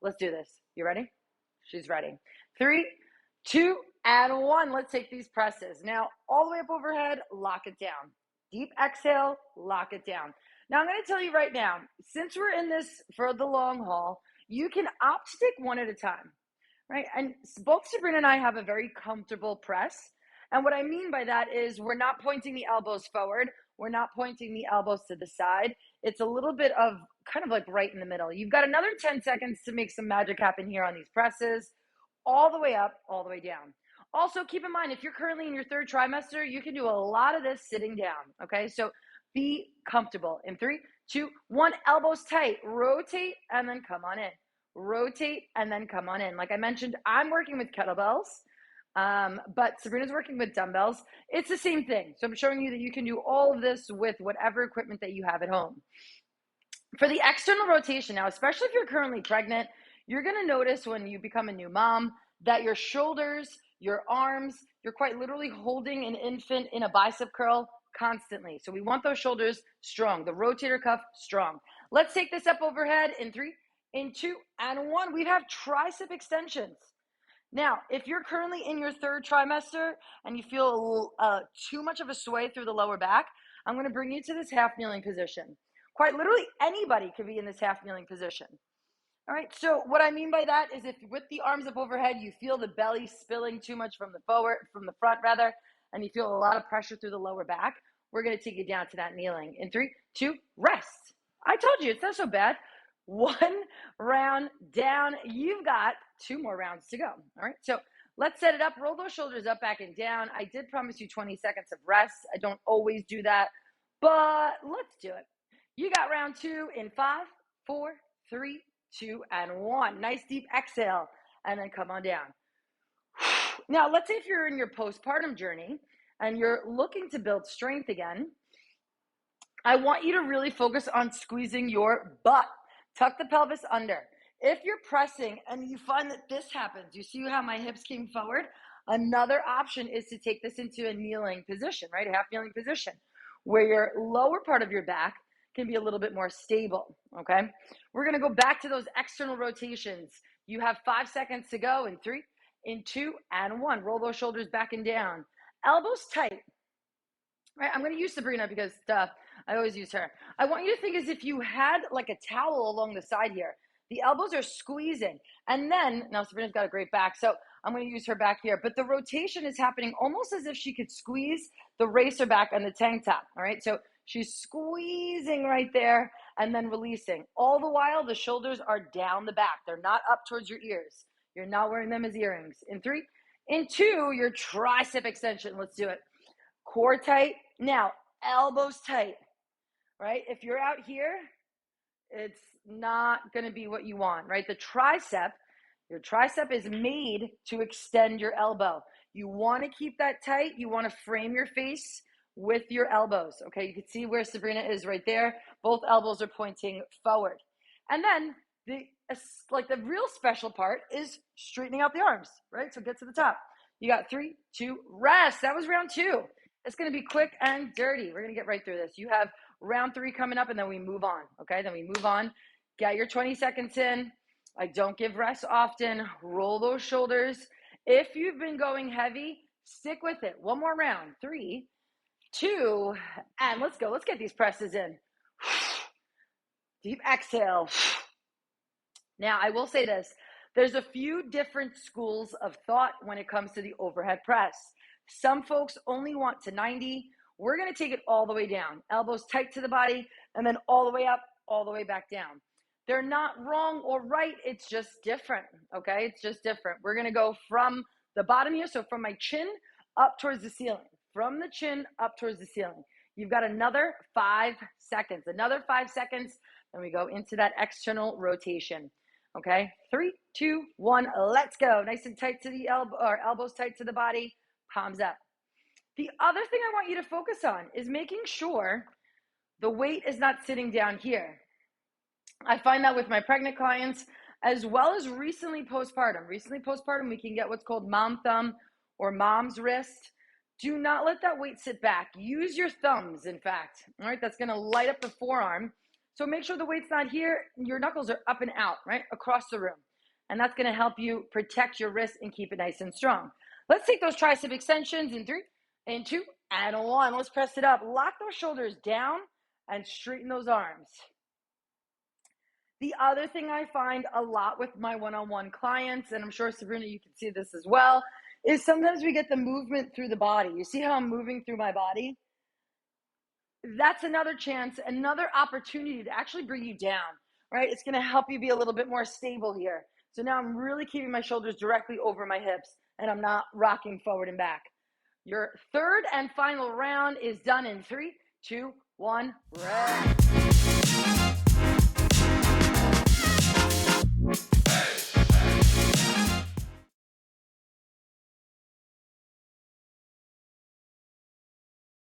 Let's do this. You ready? She's ready. 3, 2, and 1. Let's take these presses. Now, all the way up overhead, lock it down. Deep exhale, lock it down. Now, I'm going to tell you right now, since we're in this for the long haul, you can opt to take one at a time, right? And both Sabrina and I have a very comfortable press. And what I mean by that is we're not pointing the elbows forward. We're not pointing the elbows to the side. It's a little bit of kind of like right in the middle. You've got another 10 seconds to make some magic happen here on these presses, all the way up, all the way down. Also, keep in mind, if you're currently in your third trimester, you can do a lot of this sitting down, okay? So be comfortable. In 3, 2, 1, elbows tight, rotate, and then come on in. Rotate, and then come on in. Like I mentioned, I'm working with kettlebells, but Sabrina's working with dumbbells. It's the same thing. So I'm showing you that you can do all of this with whatever equipment that you have at home. For the external rotation now, especially if you're currently pregnant, you're going to notice when you become a new mom that your shoulders, your arms, you're quite literally holding an infant in a bicep curl constantly. So we want those shoulders strong, the rotator cuff strong. Let's take this up overhead in 3, in 2, and 1. We have tricep extensions. Now, if you're currently in your third trimester and you feel too much of a sway through the lower back, I'm going to bring you to this half kneeling position. Quite literally, anybody could be in this half kneeling position. All right, so what I mean by that is if with the arms up overhead, you feel the belly spilling too much from the front rather, and you feel a lot of pressure through the lower back, we're going to take you down to that kneeling. In 3, 2, rest. I told you, it's not so bad. 1 round down. You've got 2 more rounds to go. All right, so let's set it up. Roll those shoulders up, back, and down. I did promise you 20 seconds of rest. I don't always do that, but let's do it. You got round 2 in 5, 4, 3, 2, and 1. Nice deep exhale, and then come on down. Now, let's say if you're in your postpartum journey and you're looking to build strength again, I want you to really focus on squeezing your butt. Tuck the pelvis under. If you're pressing and you find that this happens, you see how my hips came forward? Another option is to take this into a kneeling position, right? A half kneeling position, where your lower part of your back can be a little bit more stable, okay? We're gonna go back to those external rotations. You have 5 seconds to go in 3, in 2, and 1. Roll those shoulders back and down. Elbows tight, right? I'm gonna use Sabrina because I always use her. I want you to think as if you had like a towel along the side here. The elbows are squeezing. And then, now Sabrina's got a great back, so I'm going to use her back here. But the rotation is happening almost as if she could squeeze the racer back on the tank top, all right? So she's squeezing right there and then releasing. All the while, the shoulders are down the back. They're not up towards your ears. You're not wearing them as earrings. In 3, in 2, your tricep extension. Let's do it. Core tight. Now, elbows tight. Right? If you're out here, it's not going to be what you want, right? Your tricep is made to extend your elbow. You want to keep that tight. You want to frame your face with your elbows, okay? You can see where Sabrina is right there. Both elbows are pointing forward. And then the real special part is straightening out the arms, right? So get to the top. You got 3, 2, rest. That was round 2. It's going to be quick and dirty. We're going to get right through this. You have round 3 coming up, and then we move on, okay? Then we move on. Get your 20 seconds in. I don't give rest often. Roll those shoulders. If you've been going heavy, stick with it. 1 more round. 3, 2, and let's go. Let's get these presses in. Deep exhale. Now, I will say this. There's a few different schools of thought when it comes to the overhead press. Some folks only want to 90. We're going to take it all the way down. Elbows tight to the body, and then all the way up, all the way back down. They're not wrong or right. It's just different, okay? It's just different. We're going to go from the bottom here, so from my chin up towards the ceiling. From the chin up towards the ceiling. You've got another 5 seconds. Another 5 seconds, and we go into that external rotation. Okay, 3, 2, 1, let's go. Nice and tight to the elbow, or elbows tight to the body, palms up. The other thing I want you to focus on is making sure the weight is not sitting down here. I find that with my pregnant clients, as well as recently postpartum. Recently postpartum, we can get what's called mom thumb or mom's wrist. Do not let that weight sit back. Use your thumbs, in fact. All right, that's going to light up the forearm. So make sure the weight's not here. Your knuckles are up and out, right, across the room. and that's going to help you protect your wrist and keep it nice and strong. Let's take those tricep extensions in 3 and 2 and 1. Let's press it up. Lock those shoulders down and straighten those arms. The other thing I find a lot with my one-on-one clients, and I'm sure, Sabrina, you can see this as well, is sometimes we get the movement through the body. You see how I'm moving through my body? That's another chance, another opportunity to actually bring you down, right? It's going to help you be a little bit more stable here. So now I'm really keeping my shoulders directly over my hips, and I'm not rocking forward and back. Your third and final round is done in 3, 2, 1, rest.